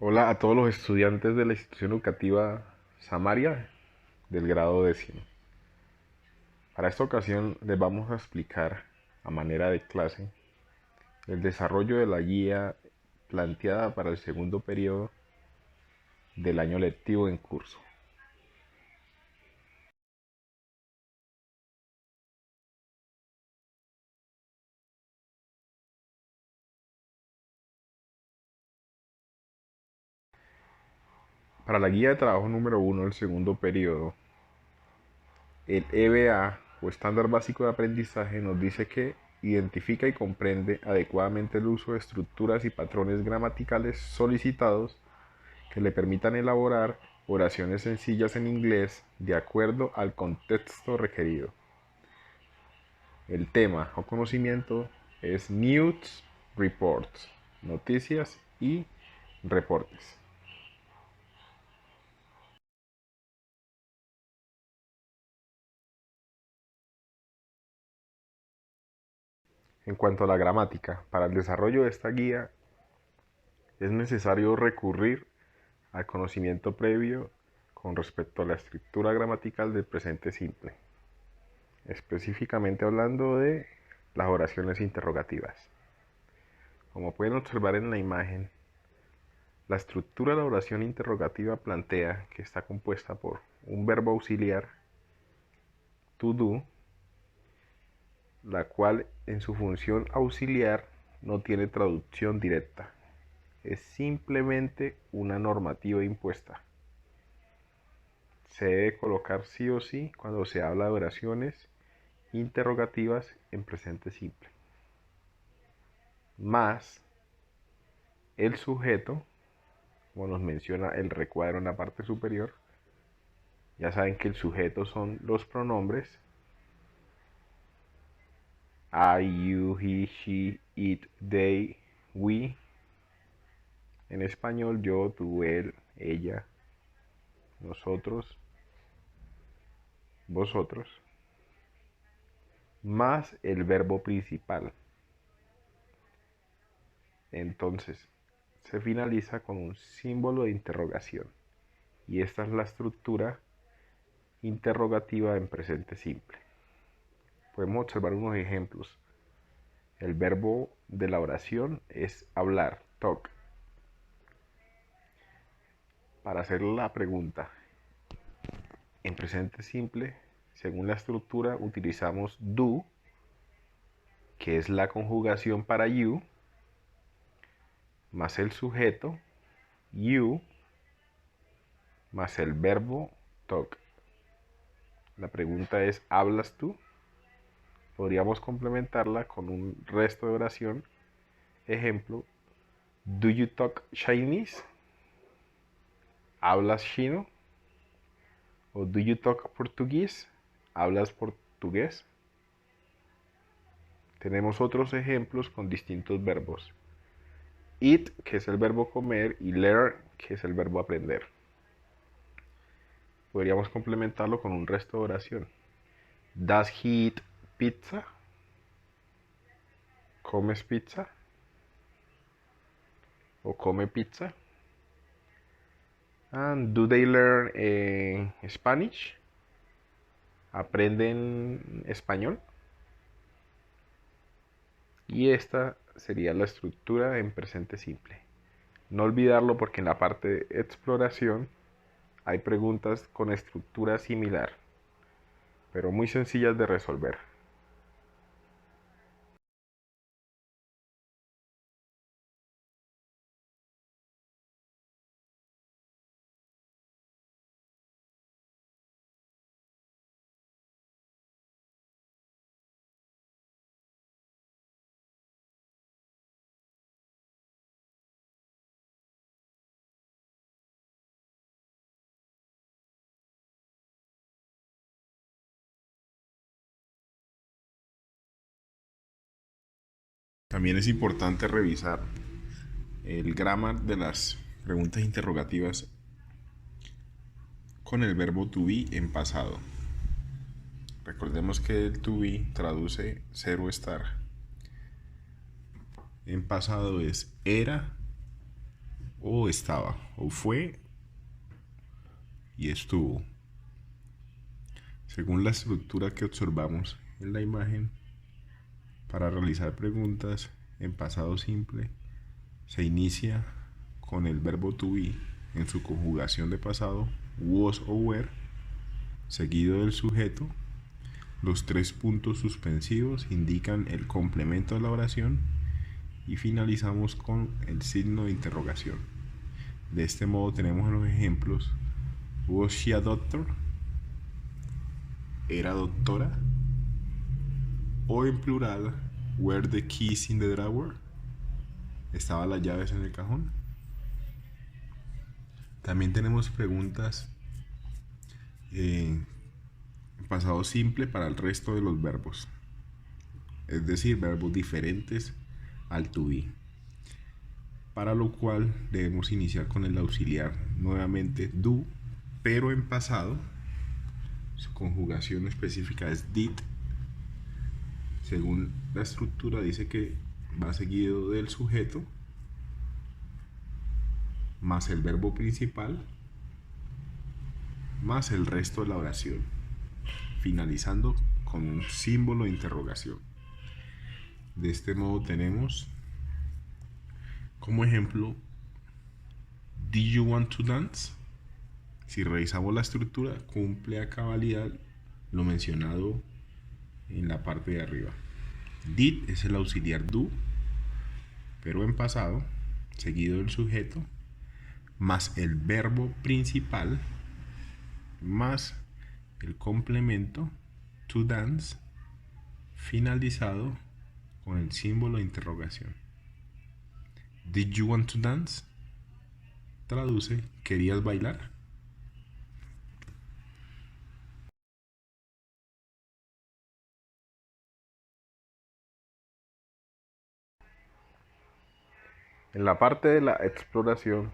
Hola a todos los estudiantes de la institución educativa Samaria del grado décimo. Para esta ocasión les vamos a explicar a manera de clase el desarrollo de la guía planteada para el segundo periodo del año lectivo en curso. Para la guía de trabajo número 1 del segundo periodo, el EBA o estándar básico de aprendizaje nos dice que identifica y comprende adecuadamente el uso de estructuras y patrones gramaticales solicitados que le permitan elaborar oraciones sencillas en inglés de acuerdo al contexto requerido. El tema o conocimiento es News Reports, noticias y reportes. En cuanto a la gramática, para el desarrollo de esta guía es necesario recurrir al conocimiento previo con respecto a la estructura gramatical del presente simple, específicamente hablando de las oraciones interrogativas. Como pueden observar en la imagen, la estructura de la oración interrogativa plantea que está compuesta por un verbo auxiliar, to do, la cual en su función auxiliar no tiene traducción directa, es simplemente una normativa impuesta. Se debe colocar sí o sí cuando se habla de oraciones interrogativas en presente simple. Más el sujeto, como nos menciona el recuadro en la parte superior. Ya saben que el sujeto son los pronombres I, you, he, she, it, they, we. En español, yo, tú, él, ella, nosotros, vosotros. Más el verbo principal. Entonces, se finaliza con un símbolo de interrogación. Y esta es la estructura interrogativa en presente simple. Podemos observar unos ejemplos. El verbo de la oración es hablar, talk. Para hacer la pregunta en presente simple, según la estructura, utilizamos do, que es la conjugación para you, más el sujeto, you, más el verbo talk. La pregunta es, ¿hablas tú? Podríamos complementarla con un resto de oración. Ejemplo, do you talk Chinese? ¿Hablas chino? O do you talk Portuguese? ¿Hablas portugués? Tenemos otros ejemplos con distintos verbos. Eat, que es el verbo comer, y learn, que es el verbo aprender. Podríamos complementarlo con un resto de oración. Does he eat pizza? ¿Comes pizza? ¿O come pizza? And do they learn Spanish? ¿Aprenden español? Y esta sería la estructura en presente simple. No olvidarlo porque en la parte de exploración hay preguntas con estructura similar, pero muy sencillas de resolver. También es importante revisar el grammar de las preguntas interrogativas con el verbo to be en pasado. Recordemos que el to be traduce ser o estar. En pasado es era o estaba, o fue y estuvo. Según la estructura que observamos en la imagen, para realizar preguntas en pasado simple, se inicia con el verbo to be en su conjugación de pasado, was o were, seguido del sujeto. Los 3 puntos suspensivos indican el complemento de la oración y finalizamos con el signo de interrogación. De este modo tenemos en los ejemplos: was she a doctor? ¿Era doctora? O en plural, were the keys in the drawer? ¿Estaban las llaves en el cajón? También tenemos preguntas en pasado simple para el resto de los verbos, es decir, verbos diferentes al to be, para lo cual debemos iniciar con el auxiliar nuevamente do, pero en pasado. Su conjugación específica es did. Según la estructura dice que va seguido del sujeto más el verbo principal más el resto de la oración, finalizando con un símbolo de interrogación. De este modo tenemos como ejemplo: Did you want to dance? Si revisamos la estructura, cumple a cabalidad lo mencionado en la parte de arriba. Did es el auxiliar do, pero en pasado, seguido del sujeto, más el verbo principal, más el complemento to dance, finalizado con el símbolo de interrogación. Did you want to dance? Traduce: ¿querías bailar? En la parte de la exploración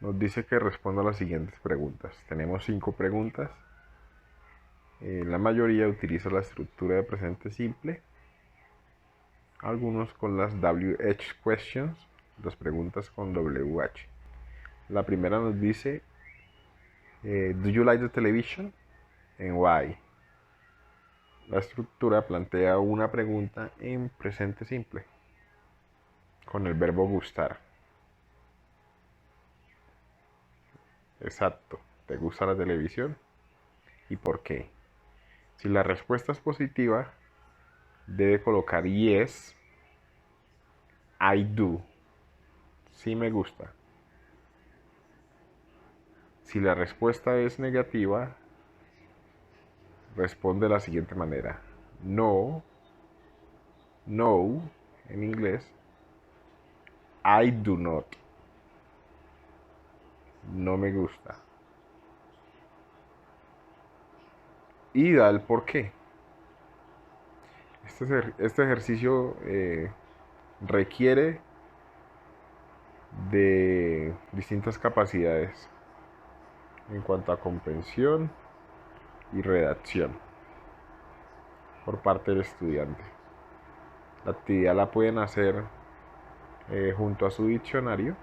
nos dice que responda a las siguientes preguntas. Tenemos 5 preguntas. La mayoría utiliza la estructura de presente simple. Algunos con las WH questions, las preguntas con WH. La primera nos dice: ¿Do you like the television? And why? La estructura plantea una pregunta en presente simple con el verbo gustar. Exacto. ¿Te gusta la televisión? ¿Y por qué? Si la respuesta es positiva, debe colocar yes, I do. Sí me gusta. Si la respuesta es negativa, responde de la siguiente manera: no, no, en inglés, I do not. No me gusta. Y da el por qué. Este ejercicio requiere de distintas capacidades en cuanto a comprensión y redacción por parte del estudiante. La actividad la pueden hacer junto a su diccionario,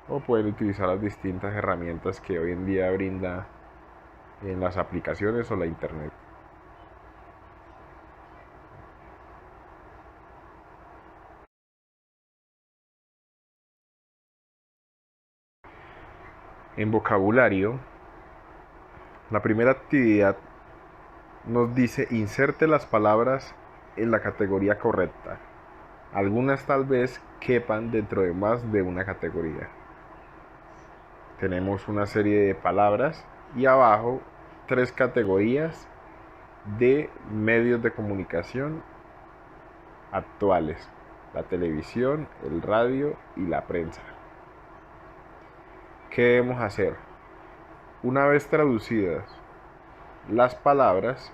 o pueden utilizar las distintas herramientas que hoy en día brinda en las aplicaciones o la internet. En vocabulario, la primera actividad nos dice: inserte las palabras en la categoría correcta. Algunas tal vez quepan dentro de más de una categoría. Tenemos una serie de palabras y abajo 3 categorías de medios de comunicación actuales: la televisión, el radio y la prensa. ¿Qué debemos hacer? Una vez traducidas las palabras,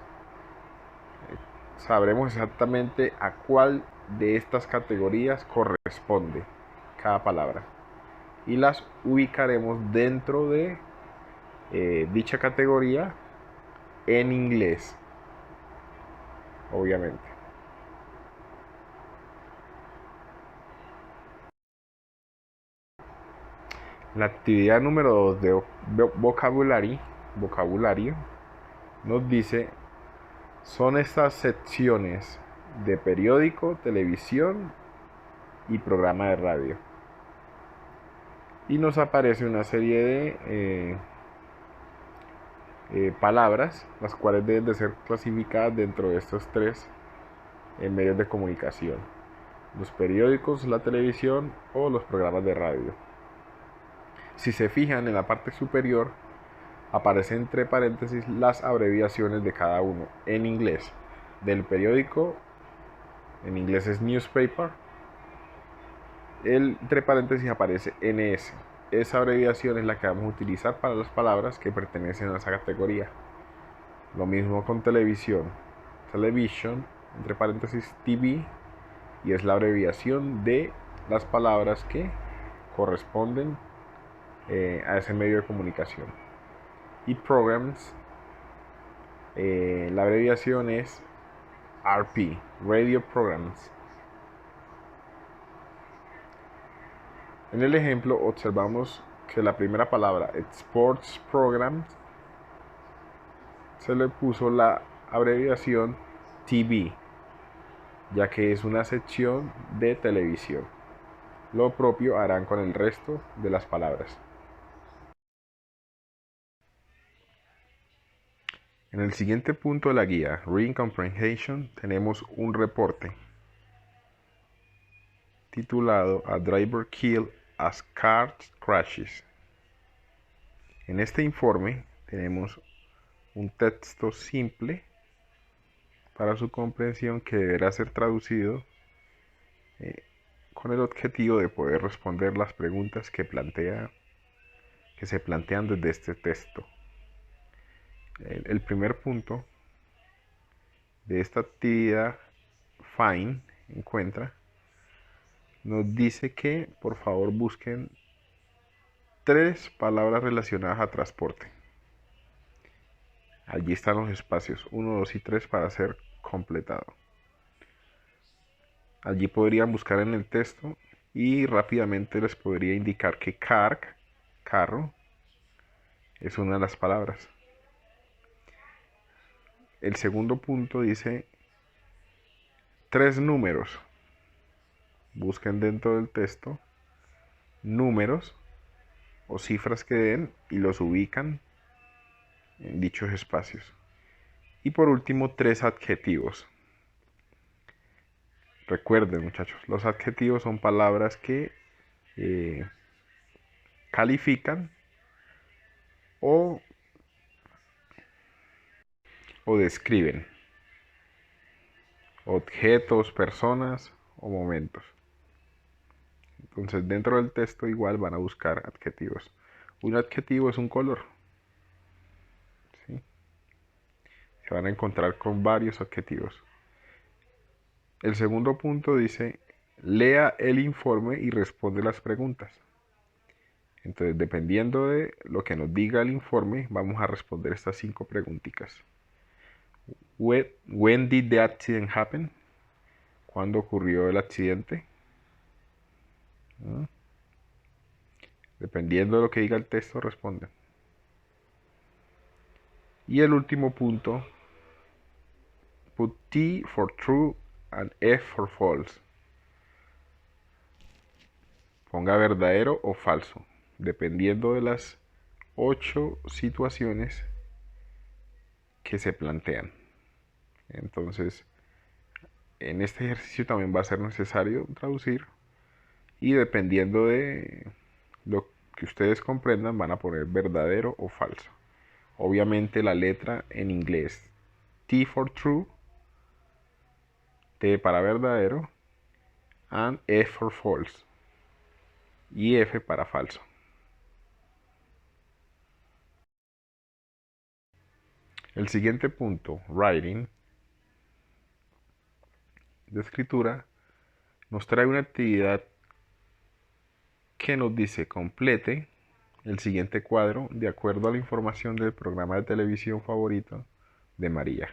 sabremos exactamente a cuál de estas categorías corresponde cada palabra y las ubicaremos dentro de dicha categoría en inglés, obviamente. La actividad número 2 de vocabulario nos dice, son estas secciones de periódico, televisión y programa de radio. Y nos aparece una serie de palabras, las cuales deben de ser clasificadas dentro de estos tres medios de comunicación: los periódicos, la televisión o los programas de radio. Si se fijan en la parte superior, aparecen entre paréntesis las abreviaciones de cada uno. En inglés, del periódico, en inglés es newspaper, entre paréntesis aparece NS. Esa abreviación es la que vamos a utilizar para las palabras que pertenecen a esa categoría. Lo mismo con televisión. Television, entre paréntesis TV, y es la abreviación de las palabras que corresponden a ese medio de comunicación. Y programs, la abreviación es RP, Radio Programs. En el ejemplo observamos que la primera palabra, Sports Programs, se le puso la abreviación TV, ya que es una sección de televisión. Lo propio harán con el resto de las palabras. En el siguiente punto de la guía, Reading Comprehension, tenemos un reporte titulado A Driver Killed as Car Crashes. En este informe tenemos un texto simple para su comprensión que deberá ser traducido con el objetivo de poder responder las preguntas que se plantean desde este texto. El primer punto de esta actividad, Find, encuentra, nos dice que por favor busquen 3 palabras relacionadas a transporte. Allí están los espacios 1, 2 y 3 para ser completado. Allí podrían buscar en el texto y rápidamente les podría indicar que car, carro, es una de las palabras. El segundo punto dice 3 números. Busquen dentro del texto números o cifras que den y los ubican en dichos espacios. Y por último, 3 adjetivos. Recuerden, muchachos, los adjetivos son palabras que califican o describen objetos, personas o momentos. Entonces, dentro del texto igual van a buscar adjetivos. Un adjetivo es un color. ¿Sí? Se van a encontrar con varios adjetivos. El segundo punto dice, lea el informe y responde las preguntas. Entonces, dependiendo de lo que nos diga el informe, vamos a responder estas 5 preguntitas. When did the accident happen? ¿Cuándo ocurrió el accidente? Dependiendo de lo que diga el texto, responden. Y el último punto, put T for true and F for false. Ponga verdadero o falso, dependiendo de las 8 situaciones que se plantean. Entonces, en este ejercicio también va a ser necesario traducir y dependiendo de lo que ustedes comprendan van a poner verdadero o falso. Obviamente la letra en inglés, T for true, T para verdadero, and F for false, y F para falso. El siguiente punto, writing, de escritura, nos trae una actividad que nos dice complete el siguiente cuadro de acuerdo a la información del programa de televisión favorito de María.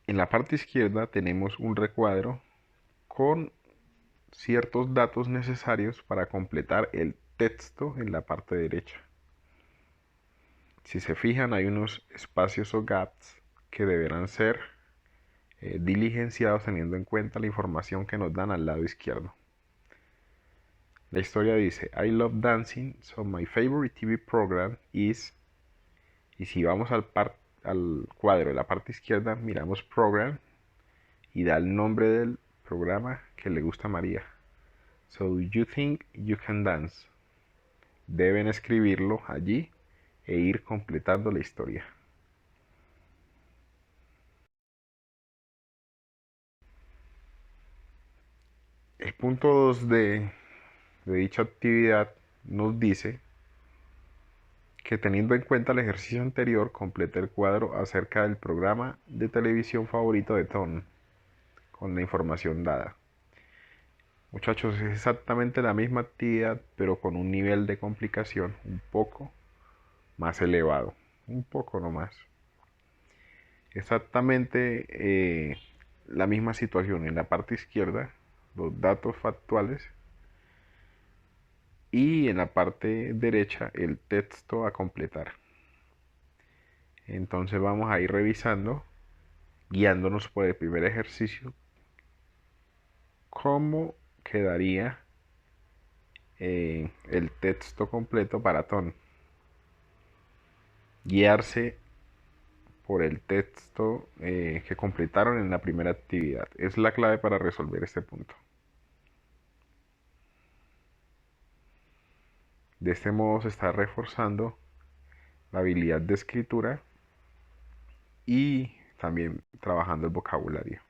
En la parte izquierda tenemos un recuadro con ciertos datos necesarios para completar el texto en la parte derecha. Si se fijan, hay unos espacios o gaps que deberán ser diligenciados teniendo en cuenta la información que nos dan al lado izquierdo. La historia dice, I love dancing, so my favorite TV program is... Y si vamos al cuadro de la parte izquierda, miramos program y da el nombre del programa que le gusta a María. So you think you can dance. Deben escribirlo allí e ir completando la historia. El punto 2 de dicha actividad nos dice que teniendo en cuenta el ejercicio anterior, complete el cuadro acerca del programa de televisión favorito de Tom, con la información dada. Muchachos, es exactamente la misma actividad, pero con un nivel de complicación un poco más elevado. Un poco nomás. Exactamente la misma situación en la parte izquierda, los datos factuales, y en la parte derecha el texto a completar. Entonces vamos a ir revisando, guiándonos por el primer ejercicio, cómo quedaría el texto completo para Tom. Guiarse por el texto que completaron en la primera actividad. Es la clave para resolver este punto. De este modo se está reforzando la habilidad de escritura y también trabajando el vocabulario.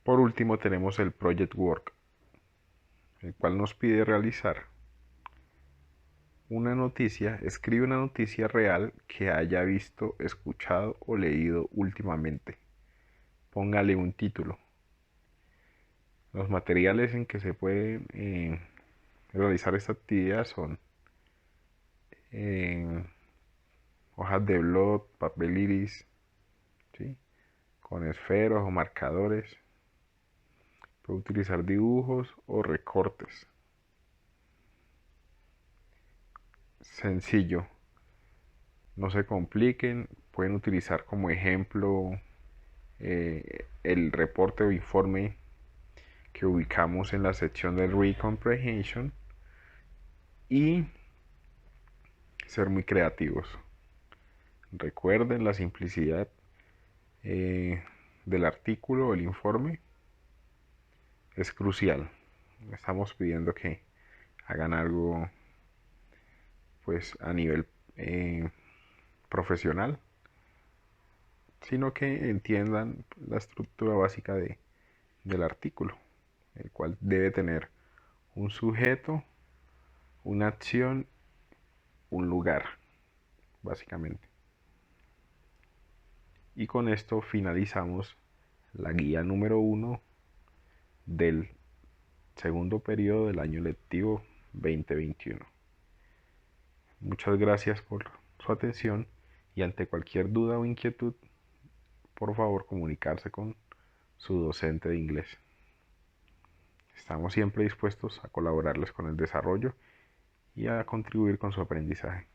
Por último tenemos el Project Work, el cual nos pide realizar una noticia, escribe una noticia real que haya visto, escuchado o leído últimamente. Póngale un título. Los materiales en que se puede realizar esta actividad son eh, hojas de blog, papel iris, ¿sí? Con esferos o marcadores. Puede utilizar dibujos o recortes. Sencillo. No se compliquen. Pueden utilizar como ejemplo el reporte o informe que ubicamos en la sección de Read Comprehension y ser muy creativos. Recuerden la simplicidad del artículo o el informe es crucial. Estamos pidiendo que hagan algo pues a nivel profesional, sino que entiendan la estructura básica del artículo, el cual debe tener un sujeto, una acción, un lugar, básicamente. Y con esto finalizamos la guía número 1 del segundo periodo del año lectivo 2021. Muchas gracias por su atención y ante cualquier duda o inquietud, por favor comunicarse con su docente de inglés. Estamos siempre dispuestos a colaborarles con el desarrollo y a contribuir con su aprendizaje.